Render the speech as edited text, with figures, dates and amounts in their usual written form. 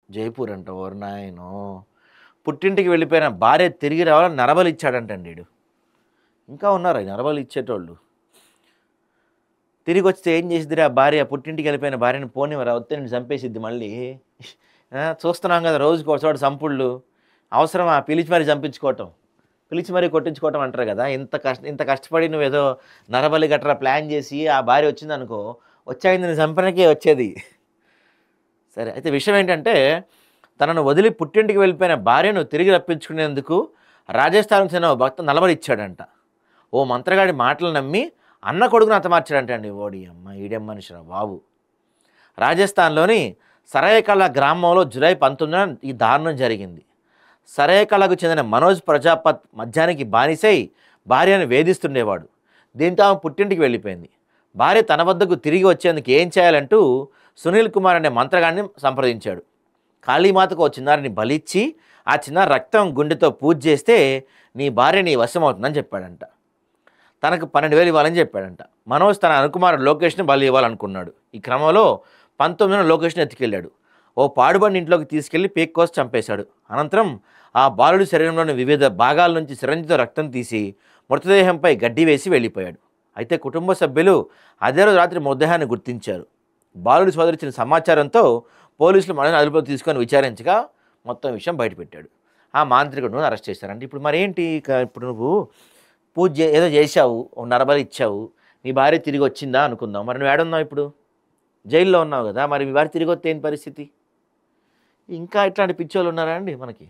జైపూర్ అంట. ఓరి నాయనో! పుట్టింటికి వెళ్ళిపోయిన భార్య తిరిగి రావాలని నరబలి ఇచ్చాడంటండి ఈడు. ఇంకా ఉన్నారు ఈ నరబలి ఇచ్చేటోళ్ళు. తిరిగొస్తే ఏం చేసిద్దిరా భార్య, పుట్టింటికి వెళ్ళిపోయిన భార్యని పోనివ్వరా, వస్తే నిన్ను చంపేసిద్ది మళ్ళీ. చూస్తున్నాం కదా రోజుకి ఒక చోట సంపుళ్ళు. అవసరమా పిలిచి మరీ చంపించుకోవటం, పిలిచి మరీ కొట్టించుకోవటం అంటారు కదా. ఇంత కష్టపడి నువ్వేదో నరబలి గట్రా ప్లాన్ చేసి ఆ భార్య వచ్చిందనుకో, వచ్చాక నిన్ను చంపడానికే వచ్చేది. సరే, అయితే విషయం ఏంటంటే, తనను వదిలి పుట్టింటికి వెళ్ళిపోయిన భార్యను తిరిగి రప్పించుకునేందుకు రాజస్థాన్కి చెందిన ఓ భక్త నలబలి ఇచ్చాడంట. ఓ మంత్రగాడి మాటలు నమ్మి అన్న కొడుకును హతమార్చాడంట అండి. ఓడి అమ్మ, ఈడేం మనిషిరా బాబు. రాజస్థాన్లోని సరాయకళ గ్రామంలో జూలై 19న ఈ దారుణం జరిగింది. సరాయకళకు చెందిన మనోజ్ ప్రజాపత్ మద్యానికి బానిసై భార్యను వేధిస్తుండేవాడు. దీంతో ఆమె పుట్టింటికి వెళ్ళిపోయింది. భార్య తన వద్దకు తిరిగి వచ్చేందుకు ఏం చేయాలంటూ సునీల్ కుమార్ అనే మంత్రగాడిని సంప్రదించాడు. కాళీమాతకు ఓ చిన్నారిని బలిచ్చి ఆ చిన్నారి రక్తం గుండెతో పూజ చేస్తే నీ భార్య నీ వశం అవుతుందని చెప్పాడంట. తనకు 12,000 ఇవ్వాలని చెప్పాడంట. మనోజ్ తన అనుకుమారుడు లోకేష్ని బలి ఇవ్వాలనుకున్నాడు. ఈ క్రమంలో 19న లోకేష్ని ఎత్తుకెళ్ళాడు. ఓ పాడుబడిన ఇంట్లోకి తీసుకెళ్లి పేక్ కోసి చంపేశాడు. అనంతరం ఆ బాలుడి శరీరంలోని వివిధ భాగాల నుంచి సిరంజితో రక్తం తీసి మృతదేహంపై గడ్డి వేసి వెళ్ళిపోయాడు. అయితే కుటుంబ సభ్యులు అదే రోజు రాత్రి మృతదేహాన్ని గుర్తించారు. బాలుడి సోదరు ఇచ్చిన సమాచారంతో పోలీసులు మనని అదుపులో తీసుకొని విచారించగా మొత్తం విషయం బయటపెట్టాడు. ఆ మాంత్రికుడును అరెస్ట్ చేశారంటే ఇప్పుడు మరేంటి, ఇప్పుడు నువ్వు ఏదో చేశావు, నరబలి ఇచ్చావు, నీ భార్య తిరిగి వచ్చిందా అనుకుందాం. మరి నువ్వు ఏడున్నావు ఇప్పుడు? జైల్లో ఉన్నావు కదా. మరి మీ భార్య తిరిగి వస్తే ఏంటి పరిస్థితి? ఇంకా ఇట్లాంటి పిచ్చోళ్ళు ఉన్నారా అండి మనకి?